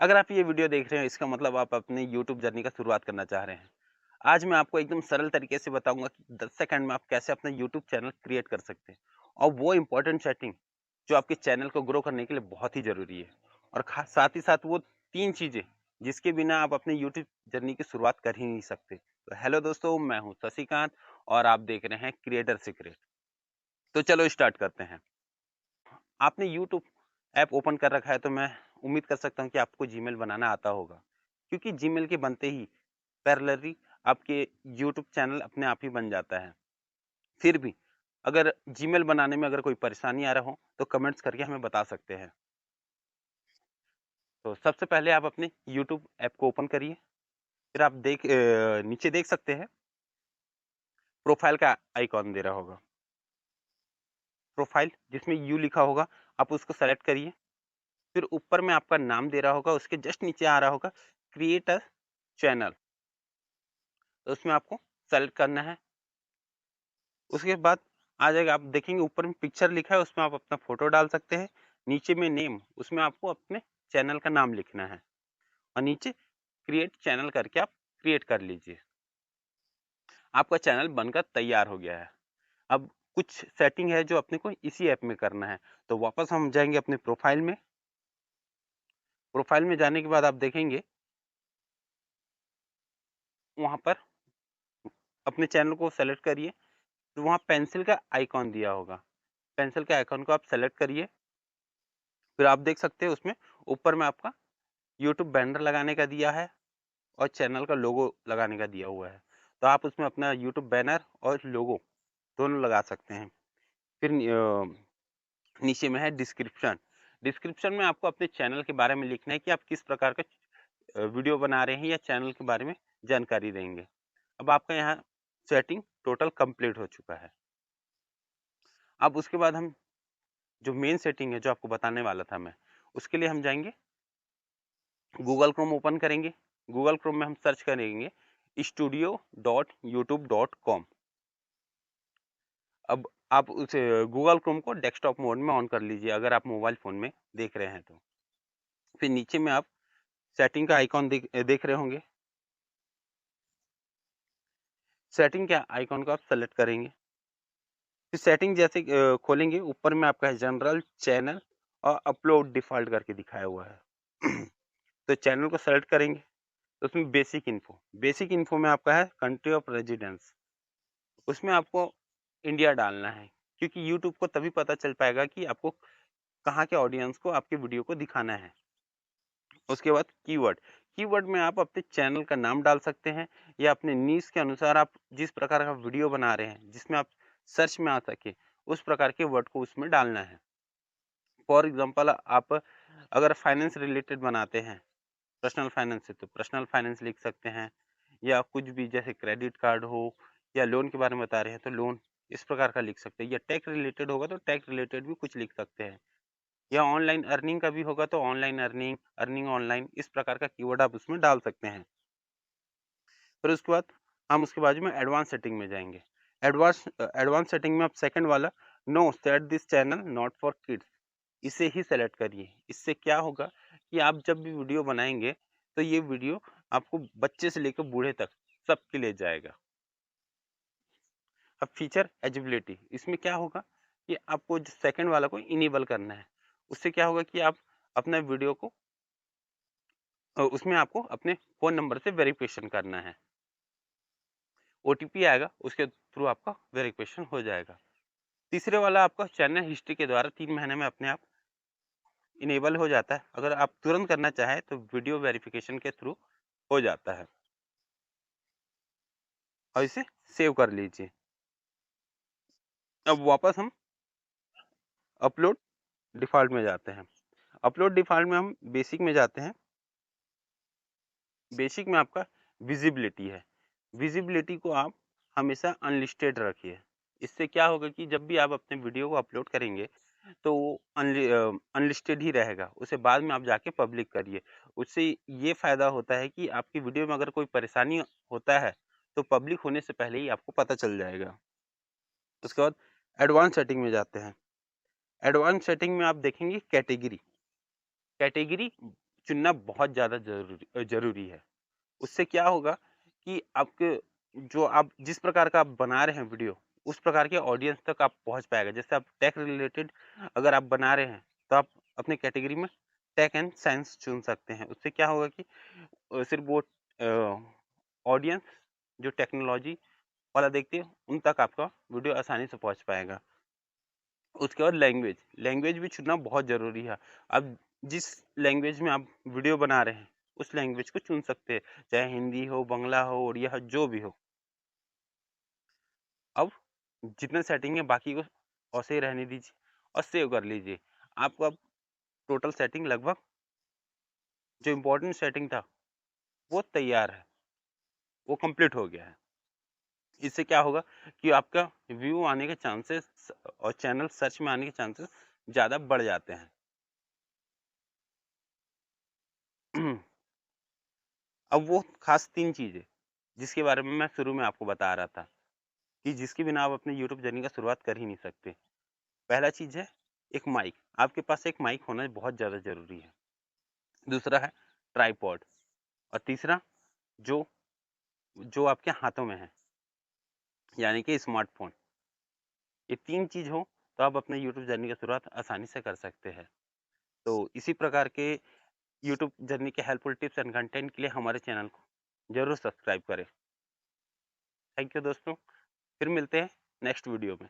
अगर आप ये वीडियो देख रहे हैं इसका मतलब आप अपनी यूट्यूब जर्नी का शुरुआत करना चाह रहे हैं। आज मैं आपको एकदम सरल तरीके से बताऊँगा कि 10 सेकंड में आप कैसे अपना यूट्यूब चैनल क्रिएट कर सकते हैं और वो इम्पोर्टेंट सेटिंग जो आपके चैनल को ग्रो करने के लिए बहुत ही ज़रूरी है। और खा साथ ही साथ वो 3 चीज़ें जिसके बिना आप अपने यूट्यूब जर्नी की शुरुआत कर ही नहीं सकते। तो हेलो दोस्तों, मैं हूँ शशिकांत और आप देख रहे हैं क्रिएटर सीक्रेट। तो चलो स्टार्ट करते हैं। आपने यूट्यूब ऐप ओपन कर रखा है तो मैं उम्मीद कर सकता हूँ कि आपको जीमेल बनाना आता होगा। क्योंकि जीमेल के बनते ही पैरेलली आपके यूट्यूब चैनल अपने आप ही बन जाता है। फिर भी अगर जीमेल बनाने में अगर कोई परेशानी आ रहा हो तो कमेंट्स करके हमें बता सकते हैं। तो सबसे पहले आप अपने यूट्यूब ऐप को ओपन करिए। फिर आप नीचे देख सकते हैं प्रोफाइल का आइकॉन दे रहा होगा। प्रोफाइल जिसमें यू लिखा होगा, आप उसको सेलेक्ट करिए। फिर ऊपर में आपका नाम दे रहा होगा, उसके जस्ट नीचे आ रहा होगा क्रिएट अ चैनल। तो उसमें आपको सेलेक्ट करना है। उसके बाद आ जाएगा, आप देखेंगे ऊपर में पिक्चर लिखा है, उसमें आप अपना फ़ोटो डाल सकते हैं। नीचे में नेम, उसमें आपको अपने चैनल का नाम लिखना है और नीचे क्रिएट चैनल करके आप क्रिएट कर लीजिए। आपका चैनल बनकर तैयार हो गया है। अब कुछ सेटिंग है जो अपने को इसी ऐप में करना है। तो वापस हम जाएँगे अपने प्रोफ़ाइल में। प्रोफ़ाइल में जाने के बाद आप देखेंगे वहाँ पर अपने चैनल को सेलेक्ट करिए, तो वहाँ पेंसिल का आइकॉन दिया होगा। पेंसिल के आइकॉन को आप सेलेक्ट करिए। फिर आप देख सकते हैं उसमें ऊपर में आपका यूट्यूब बैनर लगाने का दिया है और चैनल का लोगो लगाने का दिया हुआ है। तो आप उसमें अपना यूट्यूब बैनर और लोगो दोनों लगा सकते हैं। फिर नीचे में है डिस्क्रिप्शन। डिस्क्रिप्शन में आपको अपने चैनल के बारे में लिखना है कि आप किस प्रकार का वीडियो बना रहे हैं या चैनल के बारे में जानकारी देंगे। अब आपका यहाँ सेटिंग टोटल कंप्लीट हो चुका है। अब उसके बाद हम जो मेन सेटिंग है जो आपको बताने वाला था मैं, उसके लिए हम जाएँगे, गूगल क्रोम ओपन करेंगे। गूगल क्रोम में हम सर्च करेंगे studio.youtube.com। अब आप उस गूगल क्रोम को डेस्कटॉप मोड में ऑन कर लीजिए अगर आप मोबाइल फ़ोन में देख रहे हैं तो। फिर नीचे में आप सेटिंग का आइकॉन देख रहे होंगे। सेटिंग के आइकॉन को आप सेलेक्ट करेंगे। फिर सेटिंग जैसे खोलेंगे, ऊपर में आपका है जनरल, चैनल और अपलोड डिफ़ॉल्ट करके दिखाया हुआ है। तो चैनल को सेलेक्ट करेंगे, तो उसमें बेसिक इन्फो में आपका है कंट्री ऑफ रेजिडेंस। उसमें आपको इंडिया डालना है, क्योंकि यूट्यूब को तभी पता चल पाएगा कि आपको कहाँ के ऑडियंस को आपके वीडियो को दिखाना है। उसके बाद कीवर्ड, कीवर्ड में आप अपने चैनल का नाम डाल सकते हैं या अपने नीश के अनुसार आप जिस प्रकार का वीडियो बना रहे हैं, जिसमें आप सर्च में आ सके, उस प्रकार के वर्ड को उसमें डालना है। फॉर एग्ज़ाम्पल आप अगर फाइनेंस रिलेटेड बनाते हैं, पर्सनल फाइनेंस है तो पर्सनल फाइनेंस लिख सकते हैं, या कुछ भी जैसे क्रेडिट कार्ड हो या लोन के बारे में बता रहे हैं तो लोन, इस प्रकार का लिख सकते हैं। या टैक्स रिलेटेड होगा तो टैक्स रिलेटेड भी कुछ लिख सकते हैं। या ऑनलाइन अर्निंग का भी होगा तो ऑनलाइन अर्निंग, अर्निंग ऑनलाइन, इस प्रकार का कीवर्ड आप उसमें डाल सकते हैं। फिर उसके बाद हम उसके बाजू में एडवांस सेटिंग में जाएँगे। एडवांस सेटिंग में आप सेकंड वाला no set this channel not for kids, इसे ही सेलेक्ट करिए। इससे क्या होगा कि आप जब भी वीडियो बनाएँगे तो ये वीडियो आपको बच्चे से लेकर बूढ़े तक सबके लिए जाएगा। अब फीचर एजिबिलिटी, इसमें क्या होगा कि आपको जो सेकंड वाला को इनेबल करना है। उससे क्या होगा कि आप अपना वीडियो को उसमें आपको अपने फ़ोन नंबर से वेरिफ़िकेशन करना है। ओटीपी आएगा, उसके थ्रू आपका वेरिफ़िकेशन हो जाएगा। तीसरे वाला आपका चैनल हिस्ट्री के द्वारा 3 महीने में अपने आप इनेबल हो जाता है। अगर आप तुरंत करना चाहें तो वीडियो वेरिफ़िकेशन के थ्रू हो जाता है और इसे सेव कर लीजिए। अब वापस हम अपलोड डिफ़ॉल्ट में जाते हैं। अपलोड डिफ़ॉल्ट में हम बेसिक में जाते हैं। बेसिक में आपका विज़िबिलिटी है। विज़िबिलिटी को आप हमेशा अनलिस्टेड रखिए। इससे क्या होगा कि जब भी आप अपने वीडियो को अपलोड करेंगे, तो वो अनलिस्टेड ही रहेगा। उसे बाद में आप जाके पब्लिक करिए। उससे ये फ़ायदा होता है कि आपकी वीडियो में अगर कोई परेशानी होता है, तो पब्लिक होने से पहले ही आपको पता चल जाएगा। उसके बाद एडवांस सेटिंग में जाते हैं। एडवांस सेटिंग में आप देखेंगे कैटेगरी। कैटेगरी चुनना बहुत ज़्यादा ज़रूरी है। उससे क्या होगा कि आपके जो आप जिस प्रकार का आप बना रहे हैं वीडियो, उस प्रकार के ऑडियंस तक आप पहुँच पाएगा। जैसे आप टेक रिलेटेड अगर आप बना रहे हैं, तो आप अपने कैटेगरी में टेक एंड साइंस चुन सकते हैं। उससे क्या होगा कि सिर्फ़ वो ऑडियंस जो टेक्नोलॉजी वाला देखती है, उन तक आपका वीडियो आसानी से पहुँच पाएगा। उसके बाद लैंग्वेज, लैंग्वेज भी चुनना बहुत ज़रूरी है। अब जिस लैंग्वेज में आप वीडियो बना रहे हैं, उस लैंग्वेज को चुन सकते हैं, चाहे हिंदी हो, बंगला हो, उड़िया हो, जो भी हो। अब जितने सेटिंग है बाकी को वैसे ही रहने दीजिए और सेव कर लीजिए। आपको अब टोटल सेटिंग लगभग जो इम्पोर्टेंट सेटिंग था, वो तैयार है, वो कंप्लीट हो गया है। इससे क्या होगा कि आपका व्यू आने के चांसेस और चैनल सर्च में आने के चांसेस ज़्यादा बढ़ जाते हैं। अब वो खास 3 चीज़ें, जिसके बारे में मैं शुरू में आपको बता रहा था, कि जिसके बिना आप अपने यूट्यूब जर्नी का शुरुआत कर ही नहीं सकते। पहला चीज़ है एक माइक, आपके पास एक माइक होना बहुत ज़्यादा ज़रूरी है। दूसरा है ट्राइपॉड और तीसरा जो जो आपके हाथों में है, यानी कि स्मार्टफ़ोन। ये 3 चीज़ हो, तो आप अपने यूट्यूब जर्नी की शुरुआत आसानी से कर सकते हैं। तो इसी प्रकार के यूट्यूब जर्नी के हेल्पफुल टिप्स एंड कंटेंट के लिए हमारे चैनल को ज़रूर सब्सक्राइब करें। थैंक यू दोस्तों, फिर मिलते हैं नेक्स्ट वीडियो में।